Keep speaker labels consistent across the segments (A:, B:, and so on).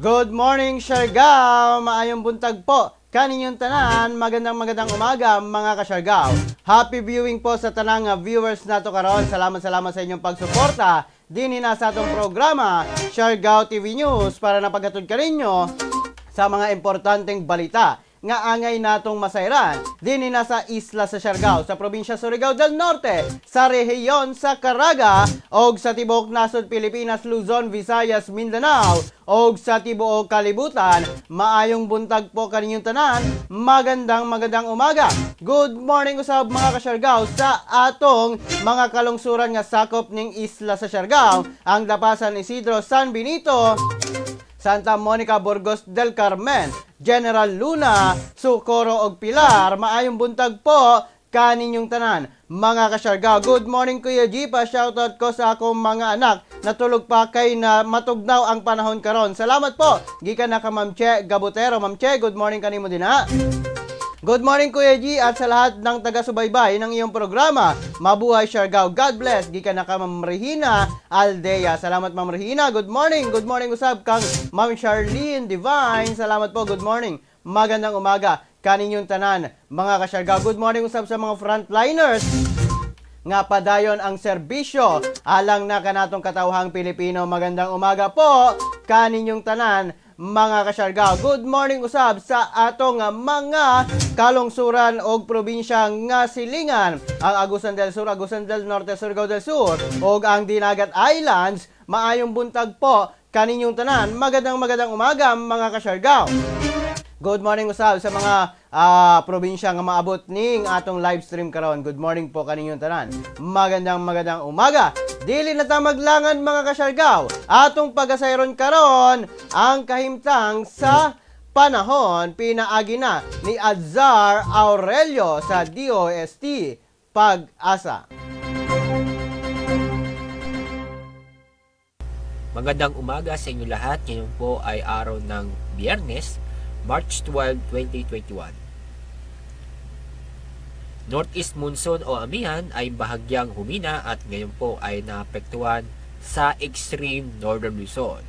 A: Good morning, Siargao! Maayong buntag po kaninyong tanan, magandang umaga mga ka-Siargao. Happy viewing po sa tanang viewers nato karon. Salamat sa inyong pagsuporta dinhi na sa atong programa Siargao TV News para napaghatod ka ninyo sa mga importanteng balita nga angay natong masayran dinhi na sa isla sa Siargao, sa probinsya Surigao del Norte, sa rehiyon sa Caraga og sa tibuok nasod Pilipinas, Luzon, Visayas, Mindanao og sa tibuok kalibutan. Maayong buntag po kaninyong tanan, magandang umaga. Good morning usab mga ka-Siargao sa atong mga kalungsuran nga sakop ning isla sa Siargao, ang Dapasan, Isidro, San Benito, Santa Monica, Burgos del Carmen, General Luna, Socorro og Pilar. Maayong buntag po kaninyong tanan mga ka-Siargao. Good morning Kuya G, pa shoutout ko sa akong mga anak na tulog pa kay na matugnaw ang panahon karon. Salamat po gikan na ka Ma'am Che Gabutero. Ma'am Che, good morning kanimo din ha. Good morning Kuya G at sa lahat ng taga-subaybay ng iyong programa. Mabuhay Siargao. God bless. Gikan na ka Ma'am Regina Aldea. Salamat Ma'am Regina. Good morning usab kang Ma'am Charlene Divine. Salamat po. Good morning. Magandang umaga kaninyong tanan mga ka-Siargao. Good morning usab sa mga frontliners nga padayon ang serbisyo alang na kanatong katawhang Pilipino. Magandang umaga po kaninyong tanan mga ka-Siargao. Good morning usab sa atong mga kalungsuran og probinsya nga silingan, ang Agusan del Sur, Agusan del Norte, Surigao del Sur og ang Dinagat Islands. Maayong buntag po kaninyong tanan, magandang umaga mga ka-Siargao. Good morning usab sa mga probinsya nga maabot ning atong live stream karon. Good morning po kaninyong tanan, magandang umaga. Dili na ta maglangan mga ka-Siargao, atong pagasayron karon ang kahimtang sa panahon pinaagi na ni Adzar Aurelio sa DOST Pag-asa.
B: Magandang umaga sa inyo lahat. Ngayon po ay araw ng Biyernes, March 12, 2021. Northeast monsoon o amihan ay bahagyang humina at ngayon po ay naapektuhan sa extreme northern Luzon.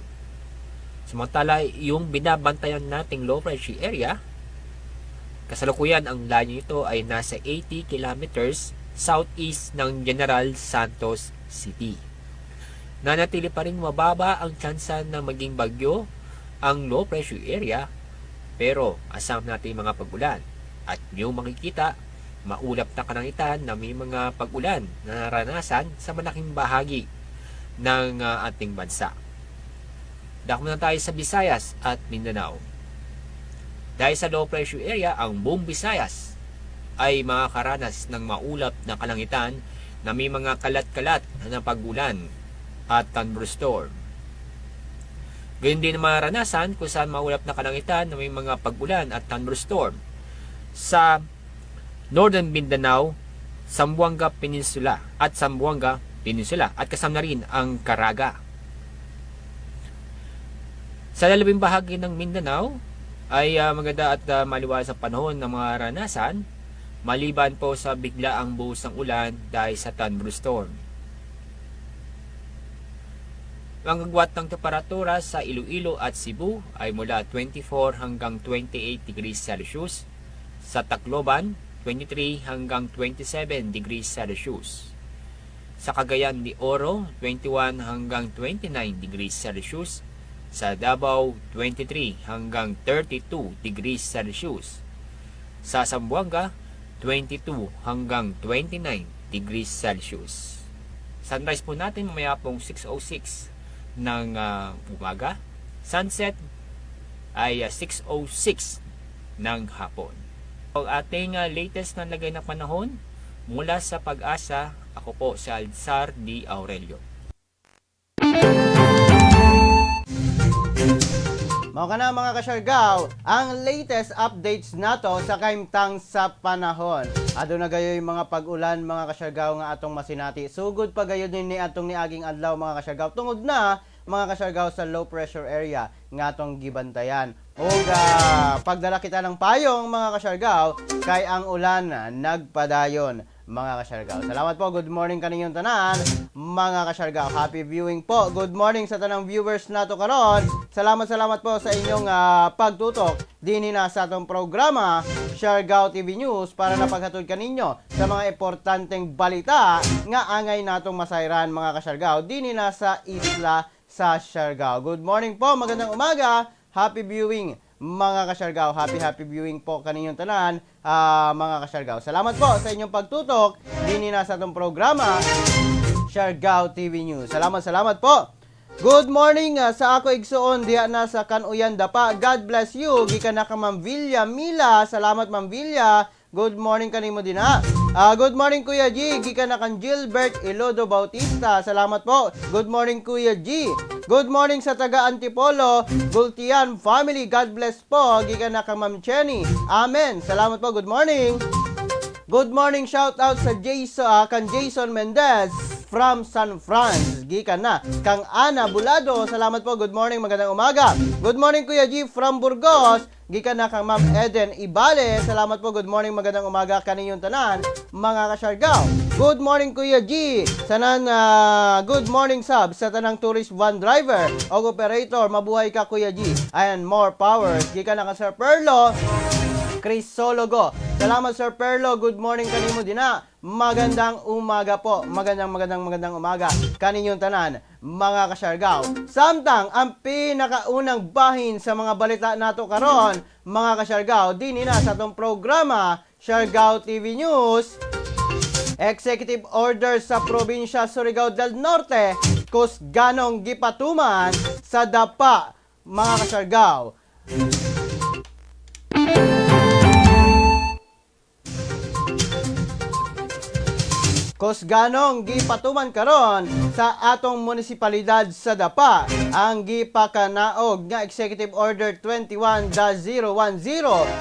B: Samantala, yung binabantayan nating low pressure area, kasalukuyan ang layo nito ay nasa 80 kilometers southeast ng General Santos City. Nanatili pa rin mababa ang tsansa na maging bagyo ang low pressure area, pero asam natin mga pag-ulan. At yung makikita, maulap na kalangitan na may mga pag-ulan na naranasan sa malaking bahagi ng ating bansa. Dako na tayo sa Visayas at Mindanao. Dahil sa low pressure area, ang buong Visayas ay makakaranas ng maulap na kalangitan na may mga kalat-kalat na pag-ulan at thunderstorm. Gayun din maranasan kung saan maulap na kalangitan na may mga pag-ulan at thunderstorm sa Northern Mindanao, Zamboanga Peninsula at kasama na rin ang Caraga. Sa lalabing bahagi ng Mindanao ay maganda at maliwanag sa panahon ng mga ranasan, maliban po sa biglaang buhos ng ulan dahil sa thunderstorm. Ang agwat ng temperatura sa Iloilo at Cebu ay mula 24 hanggang 28 degrees Celsius, sa Tacloban 23 hanggang 27 degrees Celsius, sa Cagayan de Oro 21 hanggang 29 degrees Celsius, sa Davao 23 hanggang 32 degrees Celsius, sa Zamboanga 22 hanggang 29 degrees Celsius. Sunrise po natin mamaya pong 6:06 ng umaga. Sunset ay 6:06 ng hapon. Ang ating latest na lagay na panahon mula sa Pag-asa, ako po si Adzar D. Aurelio.
A: Mao kana mga ka-Siargao, ang latest updates nato sa kahimtang sa panahon. Aduna gayoy mga pag-ulan mga ka-Siargao nga atong masinati. Sugod pa gayud ni atong niaging adlaw mga ka-Siargao, tungod na mga ka-Siargao sa low pressure area nga atong gibantayan. Og pagdala kita ng payong mga ka-Siargao kay ang ulan nagpadayon. mga kasyargaw. Salamat po. Good morning kaninyong tanan, mga kasyargaw. Happy viewing po. Good morning sa tanang viewers nato karon. Salamat po sa inyong pagtutok dinhi na sa atong programa Siargao TV News para napaghatod kaninyo sa mga importanteng balita nga angay natong masayran, mga kasyargaw dinhi na sa isla sa Siargao. Good morning po. Magandang umaga. Happy viewing, mga kasyargaw. Happy viewing po kaninyong tanan, mga kasyargaw. Salamat po sa inyong pagtutok dinhi na sa atong programa Siargao TV News. Salamat po. Good morning sa ako igsuon diha na sa Kanuyan Dapa. God bless you. Gikan na ka Ma'am Villa Mila. Salamat Ma'am Villa. Good morning kanimo din ha. Good morning Kuya G. Gikan na kan Gilbert Ilodo Bautista. Salamat po. Good morning Kuya G. Good morning sa taga Antipolo, Gultian family. God bless po. Gikan na ka Ma'am Chenny. Amen. Salamat po. Good morning. Good morning. Shout out sa kan Jason Mendez from San Franz. Gikan na kang Ana Bulado. Salamat po. Good morning. Magandang umaga. Good morning Kuya G from Burgos. Gikan na kang Ma'am Eden Ibale. Salamat po. Good morning. Magandang umaga kaninyong tanan, mga kasyargaw. Good morning Kuya G. Sanan good morning sub sa tanang tourist van driver o operator. Mabuhay ka Kuya G. And more power. Gikan na ka Sir Perlo Crisologo. Salamat Sir Perlo. Good morning kanimo dina. Magandang umaga po. Magandang umaga kaninyong tanan, mga kasyargaw. Samtang ang pinakaunang bahin sa mga balita nato karon, mga kasyargaw, dinhi na sa atong programa Siargao TV News. Executive order sa probinsya Surigao del Norte kusganong gipatuman sa dapa, mga kasyargaw. Kusganong gipatuman karon sa atong munisipalidad sa Dapa ang gipakanaog nga Executive Order 21-010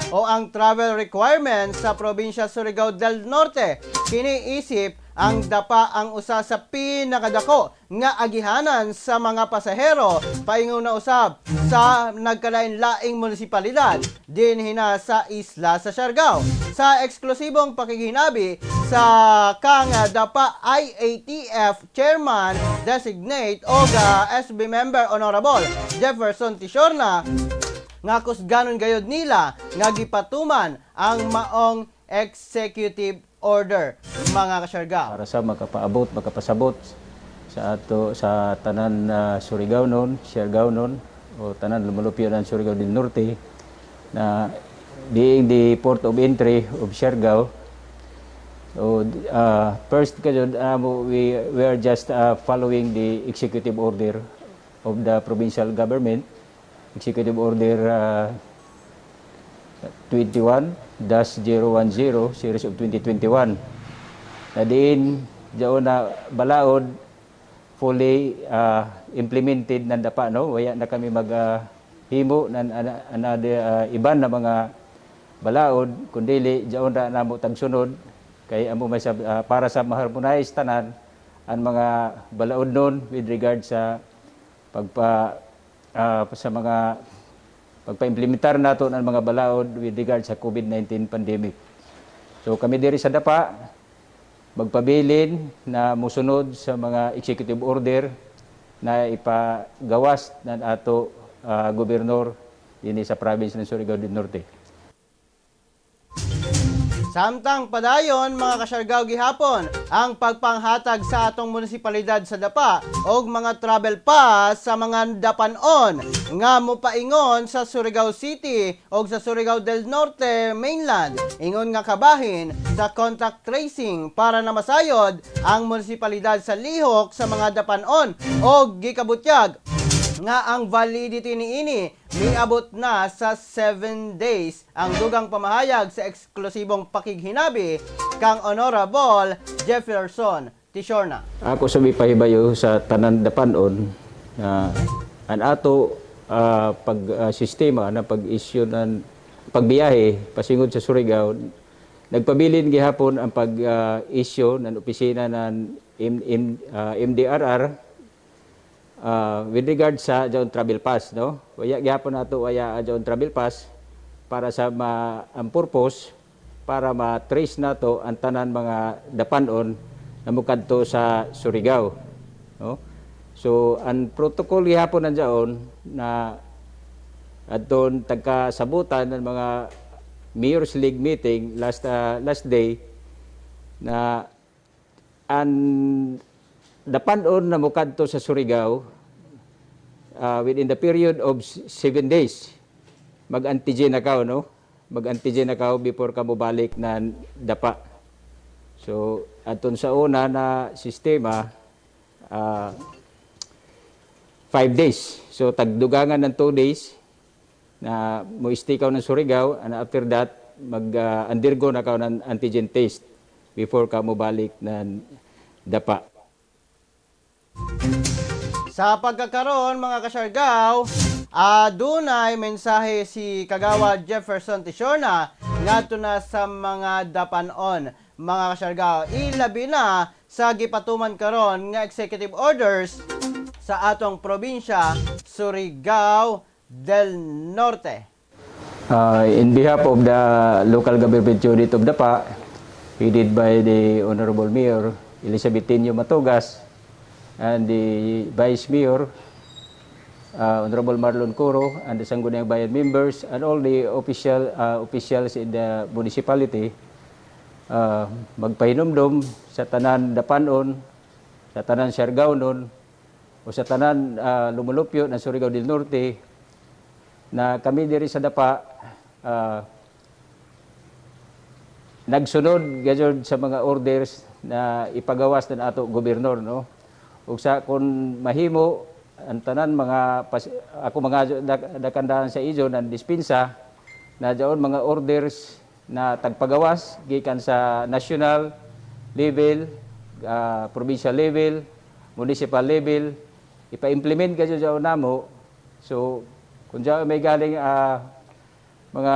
A: o ang travel requirements sa probinsya Surigao del Norte. Kiniisip ang Dapa ang usa sa pinakadako nga agihanan sa mga pasahero paingon na usab sa nagkalain-laing munisipalidad dinhi na sa isla sa Siargao. Sa eksklusibong pakikinabi sa kang Dapa IATF Chairman Designate o SB Member Honorable Jefferson Tishorna nga kusganon gayod nila nga gipatuman ang maong executive order, mga kasyargaw.
C: Para sa makapasabot sa tanan Surigao nun, Siargao nun, o tanan lumalupyo ng Surigao del Norte na being the port of entry of Siargao. So first we are just following the executive order of the provincial government, Executive Order 21-010 series of 2021. Na din diyon na balaod fully implemented ng Dapa, no? Waya na kami himo ng iban na mga balaod kundi diyon na namo tagsunod kay amo may para sa ma-harmonize tanan ang mga balaod nun with regard sa pagpa-implementar nato ng mga balaod with regard sa COVID-19 pandemic. So kami diri sa Dapa magpabilin na musunod sa mga executive order na ipagawas ng ato gobernador dinhi sa province ng Surigao del Norte.
A: Samtang padayon, mga kasyargaw, gihapon ang pagpanghatag sa atong munisipalidad sa Dapa og mga travel pass sa mga dapanon nga mopaingon sa Surigao City og sa Surigao del Norte mainland. Ingon nga kabahin sa contact tracing para na masayod ang munisipalidad sa lihok sa mga dapanon og gikabutyag nga ang validity niini miabot na sa 7 days. Ang dugang pamahayag sa eksklusibong pakighinabi kang Honorable Jefferson Tishorna.
C: Ako sa pahibayo sa tanan dapanon na an ato sistema na pag-issue ng pagbiyahe pasingod sa Surigao, nagpabilin gihapon ang pag-issue ng opisina ng MDRR with regard sa John Travel Pass, no? Waya gyapon nato waya John Travel Pass para sa ang purpose para ma-trace nato ang tanan mga dapanon na mukadto sa Surigao, no? So ang protocol gihapon nandiyon na adton tagkasabutan ng mga Mayor's League meeting last day na ang dapanon na mukadto sa Surigao within the period of 7 days mag-antigen na ka, no? Mag-antigen na ka before ka mobalik na dapa. So, aton sa una na sistema, 5 days. So, tagdugangan ng 2 days na mo istikaw ng Surigao, and after that, mag-undergo na ka ng antigen test before ka mobalik ng dapa.
A: Sa pagkakaroon mga kasyargaw, dunay mensahe si Kagawad Jefferson Tishona ngadto na sa mga dapanon mga kasyargaw, ilabi na sa gipatuman karon nga executive orders sa atong probinsya Surigao del Norte.
C: In behalf of the local government unit of Dapa, headed by the Honorable Mayor Elizabeth Tenyo Matugas and the Vice Mayor Honorable Marlon Coro and the Sangguniang Bayan members and all the officials in the municipality, magpahinumdum sa tanan dapanon, sa tanan Siargaonon o sa tanan lumulupyo ng Surigao del Norte na kami diri sa Dapa nagsunod gayud sa mga orders na ipagawas ng ato gobernador, no? Ug sa kun mahimo ang tanan ako mga dakandahan sa izo ng dispensa na dayon mga orders na tagpagawas gikan sa national level, provincial level, municipal level, ipa-implement gayud sa namo. So kung diyan may galing mga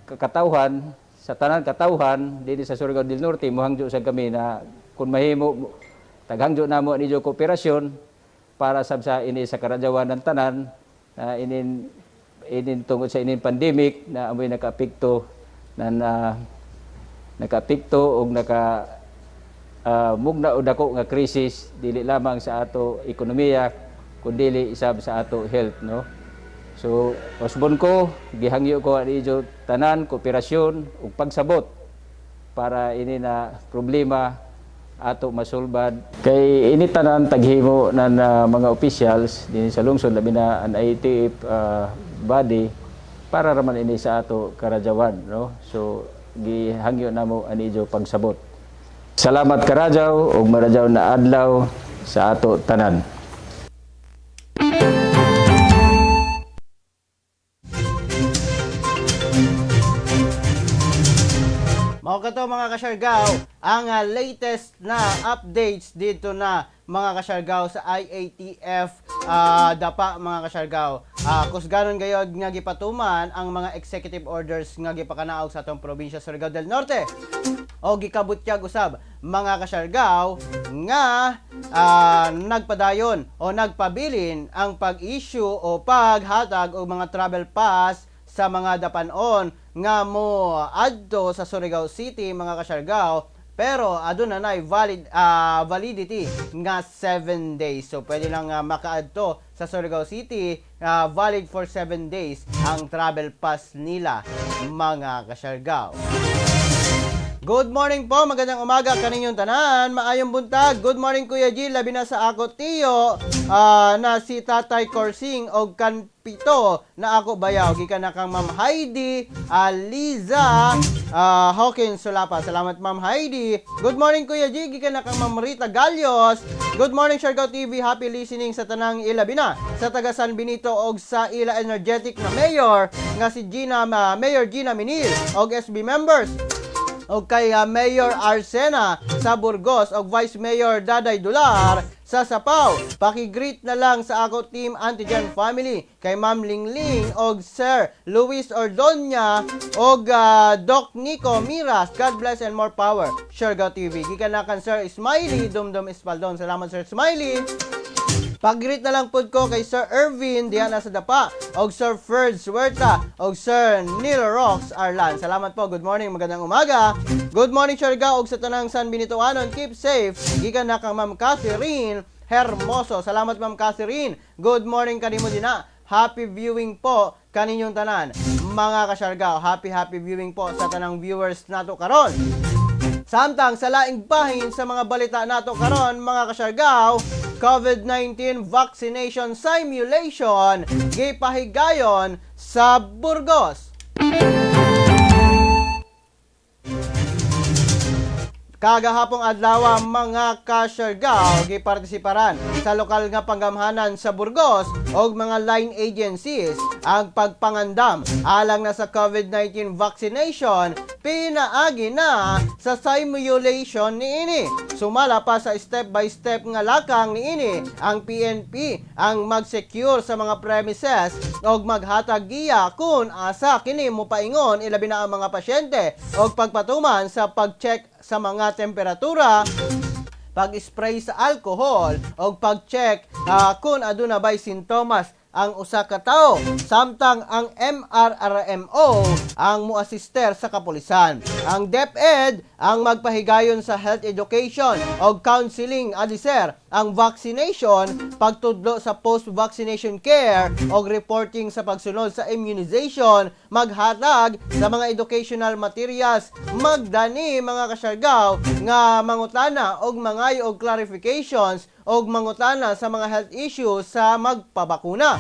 C: kakatawhan sa tanan katawhan dinhi sa Surigao del Norte, mohangyo sa kami na kung mahimo taghangyo namo ni kooperasyon para sa ini sa karadyawan ng tanan na inin tungod sa inin pandemic na amoy nakaapekto og mugna og dako nga krisis dili lamang sa ato ekonomiya kundi isab sa ato health, no? So osbon ko gihangyo ko ani tanan kooperasyon ug pagsabot para ini na problema ato masulbad kay ini tanan taghimo ng mga officials din sa lungsod labi na ang IATF body para raman ini sa ato karadyawan, no? So gihangyo namo ani pagsabot. Salamat karadyaw ug maradyaw na adlaw sa ato tanan.
A: Mao kato mga kasyargaw, ang latest na updates dito na mga kasyargaw sa IATF Dapa mga kasyargaw. Kusganon gayod nga gipatuman ang mga executive orders nga gipakanaog sa atong probinsya Surigao del Norte. O gikabutyag usab mga kasyargaw nga nagpadayon o nagpabilin ang pag-issue o paghatag og mga travel pass sa mga dapanon nga mo adto sa Surigao City mga kasyargaw, pero aduna nay validity nga 7 days. So pwede lang makaadto sa Surigao City, valid for 7 days ang travel pass nila mga kasyargaw. Good morning po, magandang umaga kaninyong tanan, maayong buntag. Good morning Kuya G, labi na sa ako tiyo na si Tatay Corsing og kanpito na ako bayaw. Gikan na kang Ma'am Heidi Liza Hawkins Sulapa. Salamat Ma'am Heidi. Good morning Kuya G, gikan na kang Ma'am Rita Galios. Good morning Siargao TV, happy listening sa tanang ilabi na sa taga San Benito og sa ila energetic na mayor nga si Mayor Gina Minil og SB members og kay Mayor Arsena sa Burgos og Vice Mayor Daday Dular sa Sapaw. Paki-greet na lang sa ako team Antigen family kay Ma'am Lingling og Sir Luis Ordoña og Doc Nico Miras. God bless and more power. Siargao TV. Gikan na kan Sir Smiley Dumdum Espaldon. Salamat Sir Smiley. Pag-greet na lang po ko kay Sir Ervin diha na sa Dapa, og Sir Ferd Suerta, og Sir Neil Rox Arlan. Salamat po. Good morning, magandang umaga. Good morning, Siargao, og sa tanang San Benitoanon. Keep safe. Gikan na kang Ma'am Catherine Hermoso. Salamat, Ma'am Catherine. Good morning kanimo dina. Happy viewing po kaninyong tanan. Mga ka-Siargao, happy viewing po sa tanang viewers nato karon. Samtang sa laing bahin sa mga balita nato karon, mga ka-Siargao, COVID-19 vaccination simulation gipahigayon sa Burgos. Kagahapong adlaw mga ka-Siargao gipartisiparan sa lokal nga panggamhanan sa Burgos og mga line agencies ang pagpangandam alang na sa COVID-19 vaccination pinaagi na sa simulation niini. Sumala pa sa step by step nga lakang niini ang PNP ang mag-secure sa mga premises og maghatag giya kung asa kini mopaingon ilabi na ang mga pasyente og pagpatuman sa pag-check sa mga temperatura, pag-spray sa alcohol o pag-check kung aduna ba'y sintomas ang usa ka tawo. Samtang ang MRRMO ang muasister sa kapulisan. Ang DepEd ang magpahigayon sa health education o counseling adiser ang vaccination, pagtudlo sa post-vaccination care o reporting sa pagsunod sa immunization, maghatag sa mga educational materials, magdani mga ka-Siargao nga mangutana og mangayo og clarifications og mangutana sa mga health issues sa magpabakuna.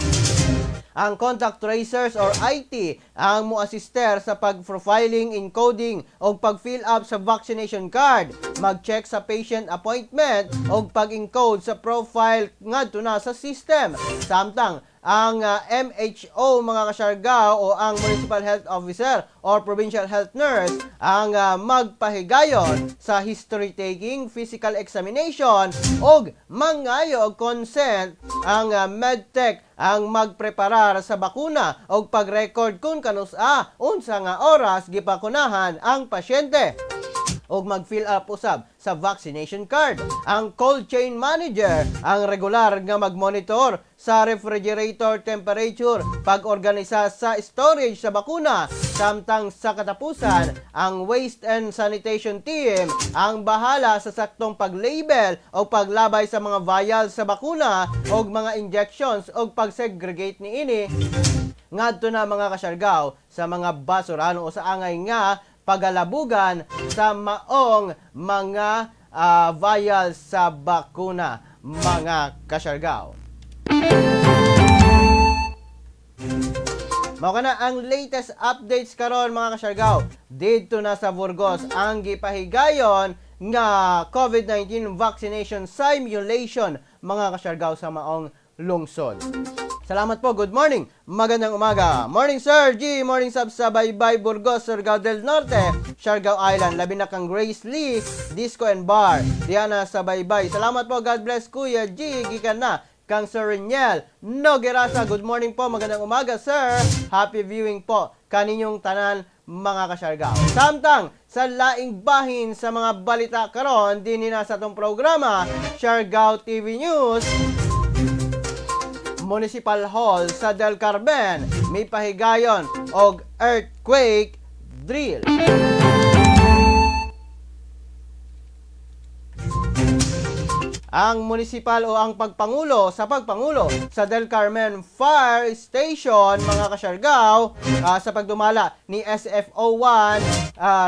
A: Ang contact tracers or IT ang muasister sa pag-profiling, encoding o pag-fill up sa vaccination card, mag-check sa patient appointment o pag-encode sa profile ngadto na sa system. Samtang ang MHO mga ka-Siargao o ang Municipal Health Officer or Provincial Health Nurse ang magpahigayon sa history taking, physical examination o mangayo og consent. Ang medtech ang magpreparar sa bakuna o pag-record kung kanusa unsa nga oras gipakunahan ang pasyente o mag-fill up usab sa vaccination card. Ang cold chain manager ang regular nga mag-monitor sa refrigerator temperature, pag-organisa sa storage sa bakuna. Samtang sa katapusan, ang waste and sanitation team ang bahala sa saktong pag-label o paglabay sa mga vials sa bakuna o mga injections o pag-segregate niini ngadto na mga ka-Siargao sa mga basurano o sa angay nga pagalabugan sa maong mga vials sa bakuna, mga ka-Siargao. Mao kana ang latest updates karon mga ka-Siargao dito na sa Burgos ang gipahigayon nga COVID-19 vaccination simulation mga ka-Siargao sa maong lungsod. Salamat po. Good morning. Magandang umaga. Morning Sir G. Morning sub sa Baybay Burgos, Surigao del Norte, Siargao Island. Labi na kang Grace Lee, Disco and Bar. Diana sa Baybay. Salamat po. God bless Kuya G. Gikan na kang Sir Reniel Noguerasa. Good morning po. Magandang umaga Sir. Happy viewing po kaninyong tanan mga ka-Siargao. Samtang sa laing bahin sa mga balita karon din na sa tong programa Siargao TV News. Municipal Hall sa Del Carmen may pahigayon og earthquake drill. Ang municipal o ang pagpangulo sa Del Carmen Fire Station mga ka-Siargao sa pagdumala ni SFO1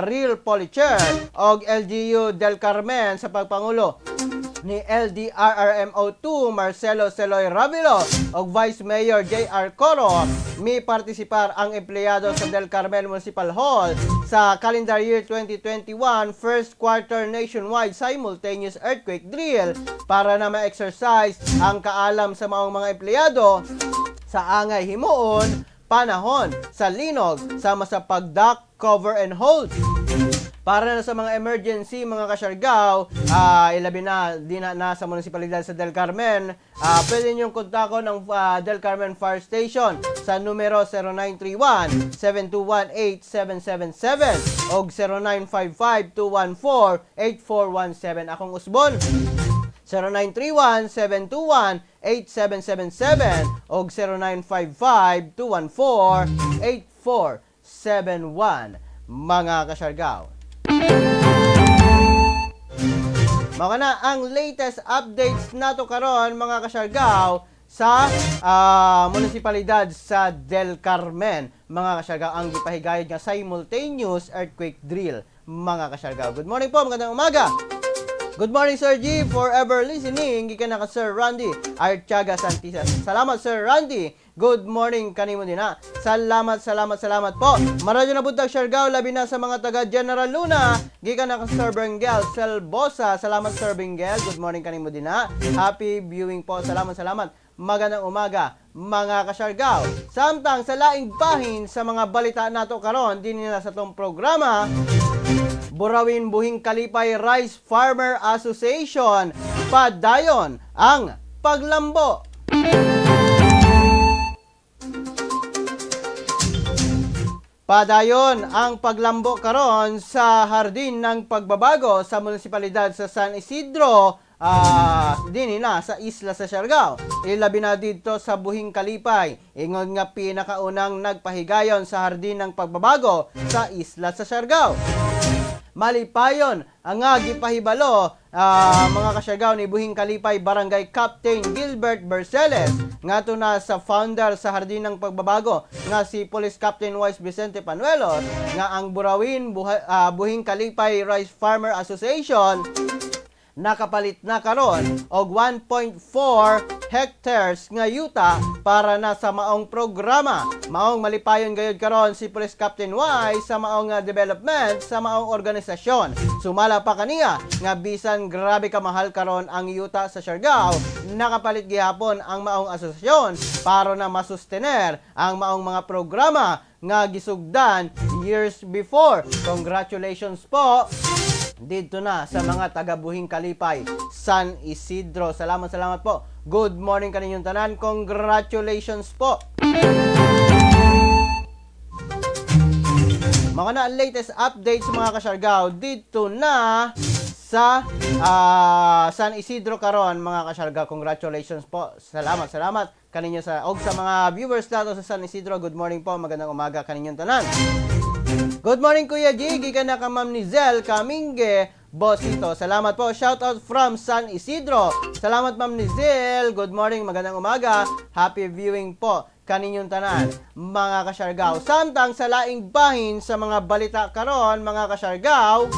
A: Real Policher og LGU Del Carmen sa pagpangulo ni LDRRMO2 Marcelo Celoy Ravilo o Vice Mayor J.R. Coro, may partisipar ang empleyado sa Del Carmen Municipal Hall sa calendar year 2021 first quarter nationwide simultaneous earthquake drill para na ma-exercise ang kaalam sa mga empleyado sa angay himuon panahon sa linog sama sa pagduck, cover and hold. Para na sa mga emergency, mga ka-Siargao, ilabi na, di na sa munisipalidad sa Del Carmen, pwede niyong kontakon ng Del Carmen Fire Station sa numero 0931-721-8777 o 0955-214-8417. Akong Usbon. 0931-721-8777 o 0955-214-8471 mga kasyargaw. Mga na ang latest updates nato karon mga kasyargaw sa munisipalidad sa Del Carmen. Mga kasyargaw, ang gipahigayod nga simultaneous earthquake drill. Mga kasyargaw, good morning po, magandang umaga. Good morning, Sir G. Forever listening. Gikan na ka, Sir Randy Artiaga Santisas. Salamat, Sir Randy. Good morning kanimo din ha. Salamat po. Maradyo na buntag, Siargao, labi na sa mga taga General Luna. Gikan na ka, Sir Benguel Selbosa. Salamat, Sir Benguel. Good morning kanimo din ha. Happy viewing po. Salamat. Magandang umaga, mga kasyargaw. Samtang sa laing bahin sa mga balita nato karon din nila sa tong programa, Burawin Buhing Kalipay Rice Farmer Association padayon ang paglambo. Padayon ang paglambo karon sa hardin ng pagbabago sa munisipalidad sa San Isidro, din na sa isla sa Siargao. Ilabi na dito sa Buhing Kalipay. Ingon nga pinakaunang nagpahigayon sa hardin ng pagbabago sa isla sa Siargao. Malipayon ang gipahibalo mga kasyargaw ni Buhing Kalipay Barangay Captain Gilbert Berceles ngadto na sa founder sa hardin ng pagbabago nga si Police Captain Wise Vicente Panuelos nga ang Burawin Buhing Kalipay Rice Farmer Association nakapalit na karon og 1.4 hectares nga yuta para na sa maong programa. Maong malipayon gayud karon si Police Captain Y sa maong development sa maong organisasyon. Sumala pa kaniya nga bisan grabe kamahal karon ang yuta sa Siargao, nakapalit gihapon ang maong asosasyon para na masustener ang maong mga programa nga gisugdan years before. Congratulations po dito na sa mga taga Buhing Kalipay, San Isidro. Salamat po. Good morning kaninyong tanan. Congratulations po. Mga na latest updates mga kasyargaw dito na sa San Isidro karon mga kasyargaw. Congratulations po. Salamat kaninyo sa mga viewers nato sa San Isidro. Good morning po. Magandang umaga kaninyong tanan. Good morning, Kuya G. Gikan na ka, Ma'am Nizel Kaminge Bosito. Salamat po. Shout out from San Isidro. Salamat, Ma'am Nizel. Good morning, magandang umaga. Happy viewing po kaninyong tanan, mga kasyargaw. Samtang sa laing bahin sa mga balita karon, mga kasyargaw,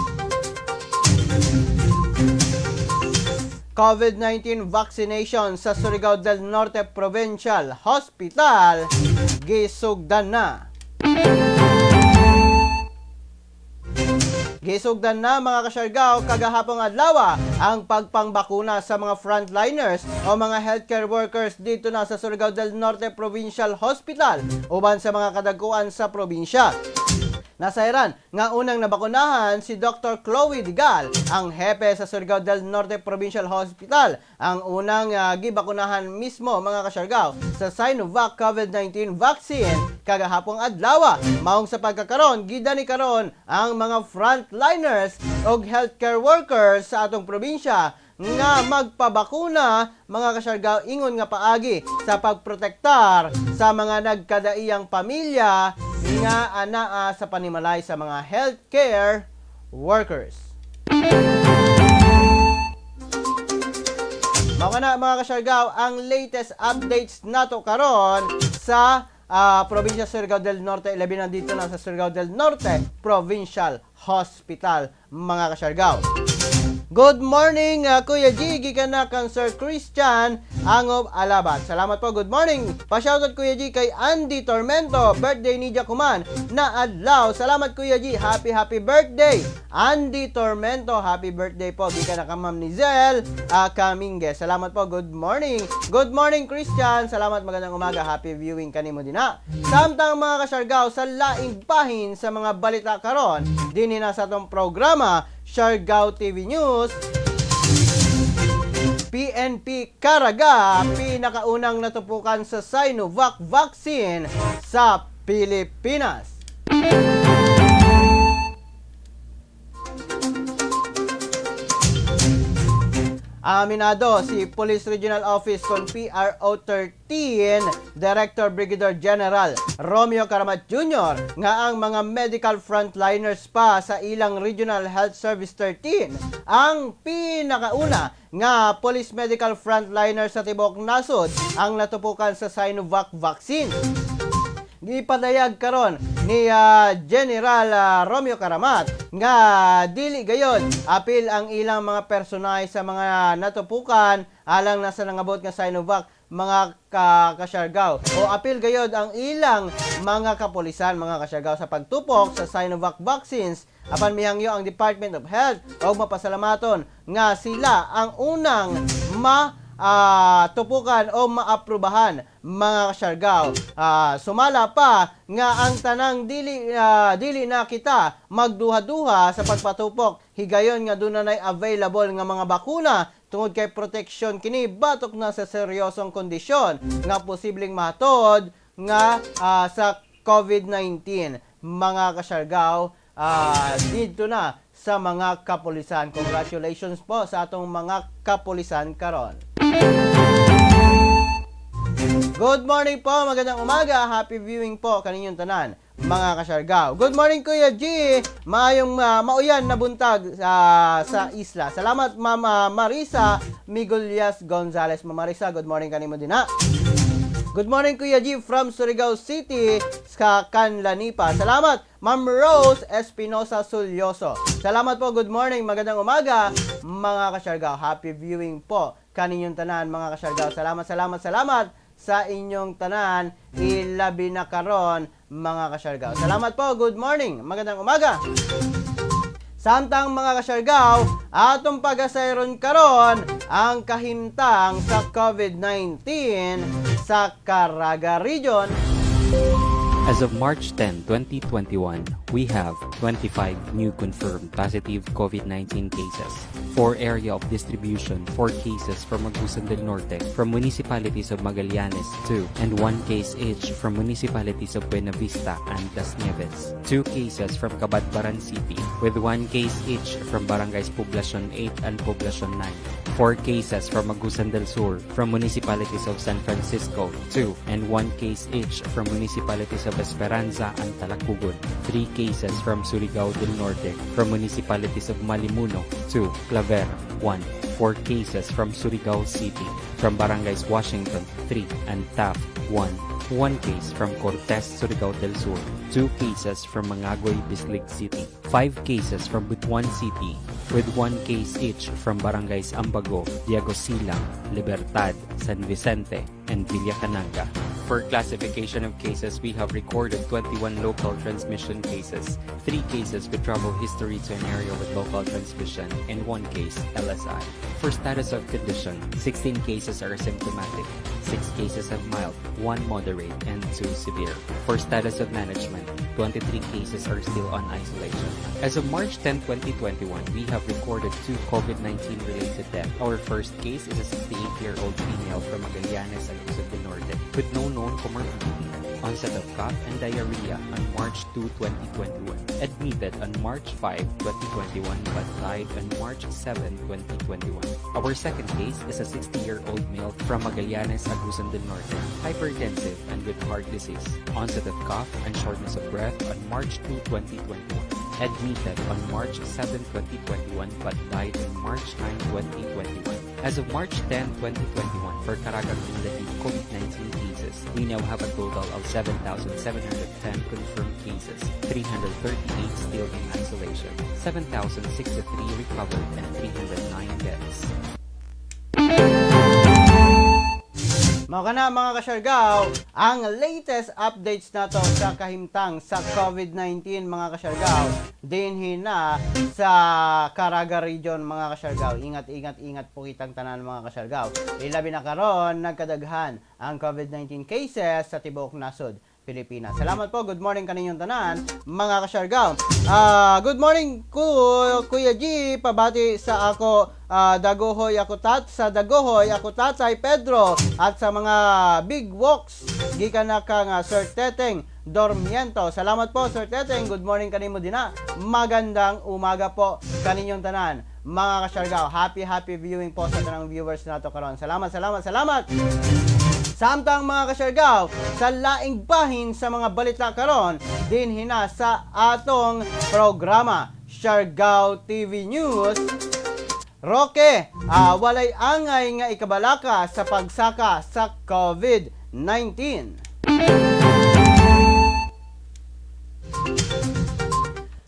A: COVID-19 vaccination sa Surigao del Norte Provincial Hospital gisugdan na. Gisugdan na mga kasyargaw kagahapong adlaw ang pagpangbakuna sa mga frontliners o mga healthcare workers dito na sa Surigao del Norte Provincial Hospital uban sa mga kadagkuan sa probinsya. Nasairan nga unang nabakunahan si Dr. Chloe Digal, ang hepe sa Surigao del Norte Provincial Hospital. Ang unang gibakunahan mismo mga kasyargaw sa Sinovac COVID-19 vaccine kagahapong adlaw. Maong sa pagkakaron, gidani karon ang mga frontliners o healthcare workers sa atong probinsya nga magpabakuna mga kasyargaw ingon nga paagi sa pagprotektar sa mga nagkadaiyang pamilya nga anaa sa panimalay sa mga healthcare workers. Mga kasyargaw, ang latest updates nato karon sa probinsya Surigao del Norte. Ilabi na dito na sa Surigao del Norte Provincial Hospital mga kasyargaw. Good morning, Kuya G. Gikan na kang Sir Christian Angob Alabat. Salamat po, good morning. Pa-shoutout Kuya G kay Andy Tormento. Birthday ni Jacuman na adlaw. Salamat Kuya G. Happy birthday. Andy Tormento, happy birthday po. Gikan na ka Ma'am Nizel Kaminge. Salamat po, good morning. Good morning Christian. Salamat, magandang umaga. Happy viewing kanimo din ha. Samtang mga kasyargaw sa laing bahin sa mga balita karon, din na sa atong programa Siargao TV News. PNP Caraga, pinakaunang natupukan sa Sinovac vaccine sa Pilipinas. Aminado si Police Regional Office kon PRO 13 Director Brigadier General Romeo Caramat Jr. nga ang mga medical frontliners pa sa ilang Regional Health Service 13 ang pinakauna nga police medical frontliners sa tibuok nasod ang natupukan sa Sinovac vaccine. Gipadayag karon ni General Romeo Caramat nga dili gayon apil ang ilang mga personay sa mga natupukan alang nasa nangabot nga Sinovac mga kasyargaw o apil gayod ang ilang mga kapulisan mga kasyargaw sa pagtupok sa Sinovac vaccines apan mihangyo ang Department of Health og mapasalamaton nga sila ang unang tupukan o maaprubahan mga kasyargaw. Sumala pa nga ang tanang dili na kita magduha-duha sa pagpatupok higayon nga dunay available nga mga bakuna tungod kay protection kini batok na sa seryosong kondisyon nga posibleng mahatod nga sa COVID-19 mga kasyargaw. Dito na sa mga kapulisan. Congratulations po sa atong mga kapulisan karon. Good morning po, magandang umaga, happy viewing po kaninyong tanan, mga kasyargaw. Good morning Kuya G, maayong mauyan na buntag sa isla. Salamat Mama Marisa Miguelias Gonzales. Mama Marisa, good morning kanimo din ha. Good morning Kuya G from Surigao City sa Canlanipa. Salamat Ma'am Rose Espinosa Sulyoso. Salamat po, good morning, magandang umaga mga kasyargaw. Happy viewing po kaninyong tanan mga kasyargaw. Salamat sa inyong tanan, ilabi na karon mga kasyargaw. Salamat po, good morning, magandang umaga. Samtang mga kasyargaw, atong pag-asayron karon ang kahimtang sa COVID-19 sa Caraga Region.
D: As of March 10, 2021, we have 25 new confirmed positive COVID-19 cases. 4 area of distribution, 4 cases from Agusan del Norte, from municipalities of Magallanes, 2, and 1 case each from municipalities of Buena Vista and Las Nieves. 2 cases from Cabadbaran City, with 1 case each from Barangays Poblacion 8 and Poblacion 9. 4 cases from Agusan del Sur, from municipalities of San Francisco, 2, and 1 case each from municipalities of Esperanza and Talacugon. 3 cases from Surigao del Norte, from municipalities of Malimuno, 2, Claver, 1. 4 cases from Surigao City, from Barangays Washington, 3, and Taft, 1. 1 case from Cortez, Surigao del Sur, 2 cases from Mangagoy, Bislig City, 5 cases from Butuan City, with 1 case each from Barangays Ambago, Diagosilang, Libertad, San Vicente, and Villacananga. For classification of cases, we have recorded 21 local transmission cases, 3 cases with travel history to an area with local transmission, and 1 case LSI. For status of condition, 16 cases are symptomatic, 6 cases have mild, 1 moderate, and 2 severe. For status of management, 23 cases are still on isolation. As of March 10, 2021, we have recorded 2 COVID-19 related deaths. Our first case is a 68-year-old female from Magallanes, Agusan del Norte, with no known comorbidity, onset of cough and diarrhea on March 2, 2021. Admitted on March 5, 2021, but died on March 7, 2021. Our second case is a 60-year-old male from Magallanes, Agusan del Norte, hypertensive and with heart disease, onset of cough and shortness of breath on March 2, 2021. Admitted on March 7, 2021, but died on March 9, 2021. As of March 10, 2021, for Caraga cumulative COVID-19 cases, we now have a total of 7,710 confirmed cases, 338 still in isolation, 7,063 recovered, and 309 deaths.
A: Mao kana mga kasyargaw, ang latest updates nato sa kahimtang sa COVID-19 mga kasyargaw dinhi na sa Caraga Region mga kasyargaw. Ingat po kitang tanan mga kasyargaw. Ilabi na karon nagkadaghan ang COVID-19 cases sa tibuok nasod Pilipinas. Salamat po. Good morning kaninyong tanan, mga kasyargaw. Good morning Kuya G. Pabati sa ako Dagohoy ako sa Dagohoy ako Tatay Pedro at sa mga big walks gikan na kang Sir Teteng Dormiento. Salamat po Sir Teteng. Good morning kanimo din na. Magandang umaga po kaninyong tanan, mga kasyargaw. Happy viewing po sa tanang viewers nato karon. Salamat. Samtang mga kasyargaw, sa laing bahin sa mga balita karon, din hina sa atong programa, Siargao TV News. Roque, walay angay nga ikabalaka sa pagsaka sa COVID-19.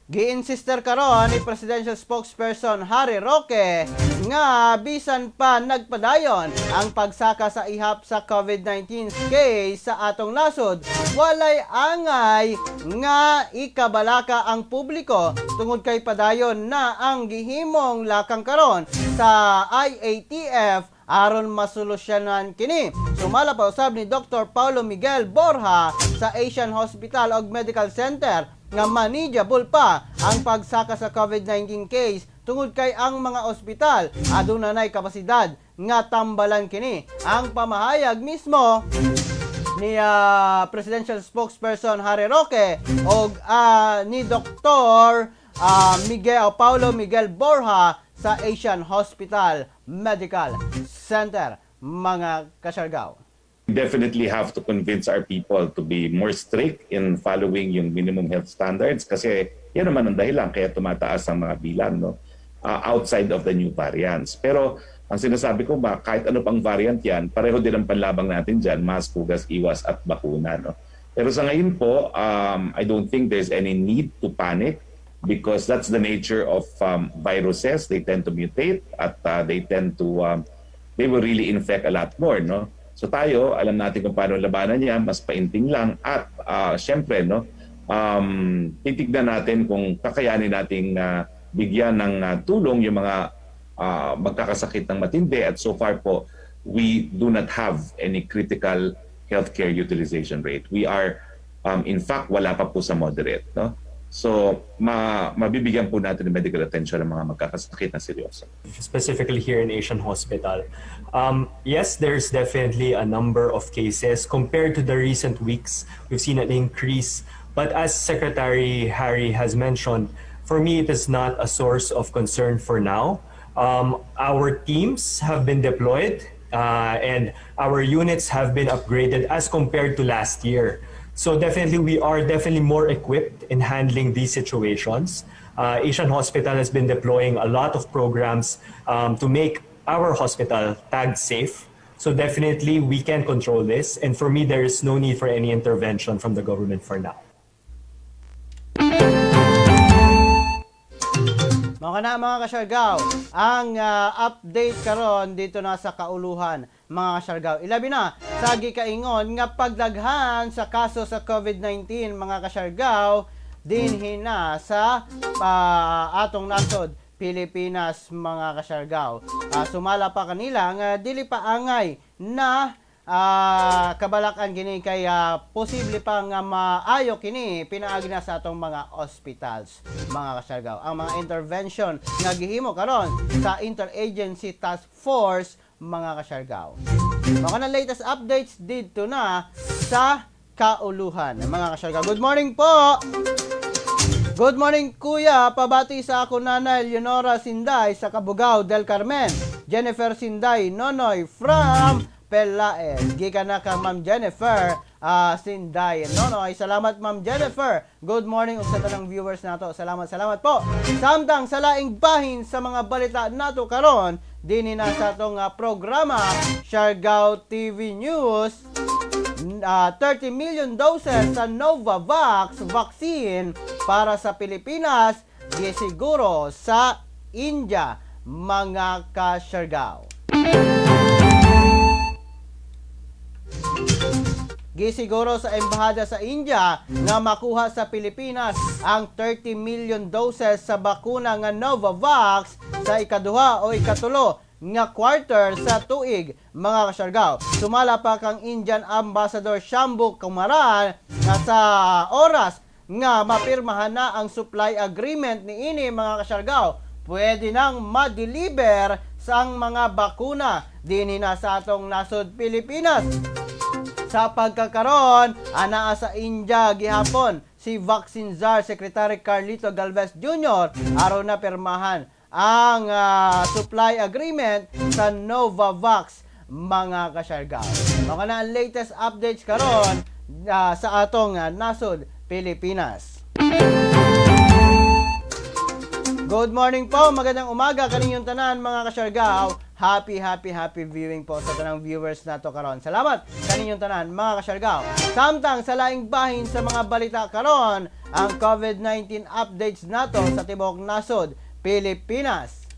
A: Gi-insister karon ni Presidential Spokesperson Harry Roque nga bisan pa nagpadayon ang pagsaka sa ihap sa COVID-19 case sa atong nasod, walay angay nga ikabalaka ang publiko tungod kay padayon na ang gihimong lakang karon sa IATF aron masolusyonan kini. Sumala pa usab ni Dr. Paulo Miguel Borja sa Asian Hospital ug Medical Center nga manageable pa ang pagsaka sa COVID-19 case tungod kay ang mga ospital adunay kapasidad nga tambalan kini. Ang pamahayag mismo ni Presidential Spokesperson Harry Roque o ni Dr. Paulo Miguel Borja sa Asian Hospital Medical Center, mga kasyargaw.
E: Definitely have to convince our people to be more strict in following yung minimum health standards kasi yan naman ang dahilan kaya tumataas ang mga bilang outside of the new variants. Pero ang sinasabi ko ba, kahit ano pang variant yan, pareho din ang panlabang natin dyan, mask, hugas, iwas at bakuna. No? Pero sa ngayon po, I don't think there's any need to panic because that's the nature of viruses. They tend to mutate at they will really infect a lot more. No? So tayo, alam natin kung paano labanan niya, mas painting lang at syempre, titignan natin kung kakayanin nating bigyan ng tulong yung mga magkakasakit ng matindi at so far po, we do not have any critical healthcare utilization rate. We are, in fact, wala pa po sa moderate. No? So, mabibigyan po natin ng medical attention ng mga magkakasakit na seryoso.
F: Specifically here in Asian Hospital. Yes, there's definitely a number of cases. Compared to the recent weeks, we've seen an increase. But as Secretary Harry has mentioned, for me, it is not a source of concern for now. Our teams have been deployed and our units have been upgraded as compared to last year. So definitely, we are definitely more equipped in handling these situations. Asian Hospital has been deploying a lot of programs to make our hospital tagged safe. So definitely, we can control this. And for me, there is no need for any intervention from the government for now.
A: Mga kasyargaw, ang update karon dito na sa kauluhan, mga kasyargaw. Ilabi na sa gikaingon nga pagdaghan sa kaso sa COVID-19, mga kasyargaw, dinhin na sa atong nasod Pilipinas, mga kasyargaw. Sumala pa kanila nga dili pa angay na kabalakan kini kay posible pa nga maayo kini pinaagi na sa atong mga hospitals, mga kasyargaw. Ang mga intervention nga gihimo karon sa Interagency Task Force, mga kasyargaw. Mga na latest updates dito na sa kauluhan, mga kasyargaw. Good morning po. Good morning, Kuya. Pabati sa ako Nanay Leonora Sinday sa Cabugao del Carmen. Jennifer Sinday Nonoy from Pelaez. Gikan na ka Ma'am Jennifer Sinday Nonoy. Salamat Ma'am Jennifer. Good morning sa tanang viewers nato. Salamat po. Samtang sa laing bahin sa mga balita nato karon, dinhi na sa atong programa Siargao TV News. 30 million doses sa Novavax vaccine para sa Pilipinas gisiguro sa India, mga ka-Siargao. Gisiguro sa embahada sa India nga makuha sa Pilipinas ang 30 million doses sa bakuna nga Novavax sa ikaduha o ikatulo nga quarter sa tuig, mga ka-Siargao. Sumala pa kang Indian Ambassador Shambhu Kumaran nga sa oras nga mapirmahan na ang supply agreement ni ini, mga ka-Siargao, pwede nang ma-deliver sa ang mga bakuna dinhi na sa atong nasod Pilipinas. Sa pagkakaroon, anaa sa India gihapon si Vaccine Czar Secretary Carlito Galvez Jr. araw na pirmahan ang supply agreement sa Novavax, mga kasyargaw. Mga na ang latest updates karon sa atong nasod Pilipinas. Good morning po, magandang umaga kaninyong tanan mga kasyargaw. Happy viewing po sa tanang viewers nato karon. Salamat kaninyong tanan mga kasyargaw. Samtang sa laing bahin sa mga balita karon, ang COVID-19 updates nato sa tibok nasod Pilipinas.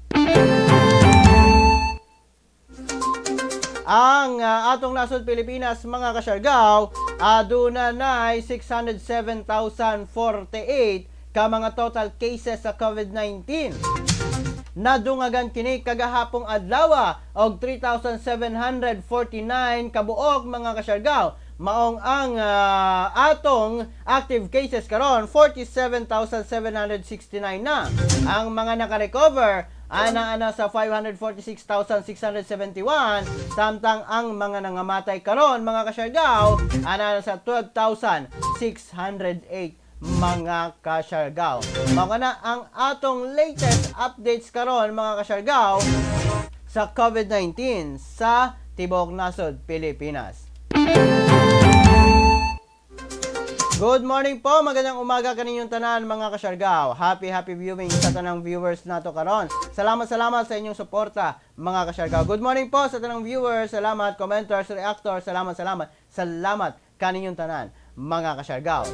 A: Ang atong nasod Pilipinas mga kasyargaw, aduna na 607,048 ka mga total cases sa COVID-19. Nadungagan kini kagahapong adlaw og 3,749 kabuok mga kasyargaw. Maong ang atong active cases karon 47,769 na. Ang mga naka-recover ana sa 546,671, samtang ang mga nangamatay karon mga kasyargaw ana sa 12,608 mga kasyargaw. Mga na ang atong latest updates karon mga kasyargaw sa COVID-19 sa tibok nasod Pilipinas. Good morning po, magandang umaga kaninyong tanan mga kasyargaw. Happy viewing sa tanang viewers nato karon. Salamat sa inyong suporta mga kasyargaw. Good morning po sa tanang viewers, salamat commenters, reactors, salamat kaninyong tanan mga kasyargaw.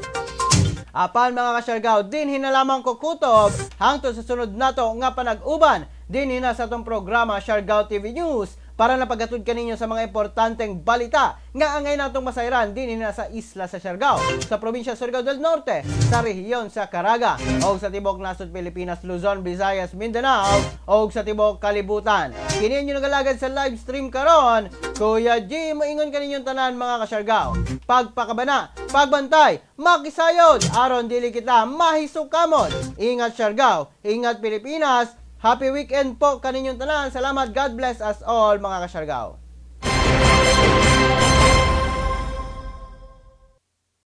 A: Apan mga kasyargaw, din hinalamang ko kutob hangtod sa sunod nato nga panag-uban din hina sa atong programa Siargao TV News para napagatod kaninyo sa mga importanteng balita nga angay natong masayran din hina sa isla sa Siargao, sa probinsya Surigao del Norte, sa rehiyon sa Caraga, o sa tibok nasod Pilipinas, Luzon, Visayas, Mindanao, o sa tibok kalibutan. Kini nyo nagalagad sa live stream karon, Kuya G, moingon kaninyong tanan mga kasyargaw. Pagpakabana, pagbantay, makisayod, aron dili kita mahisukamon. Ingat Siargao, ingat Pilipinas. Happy weekend po kaninyong tanan. Salamat, God bless us all mga kasyargaw.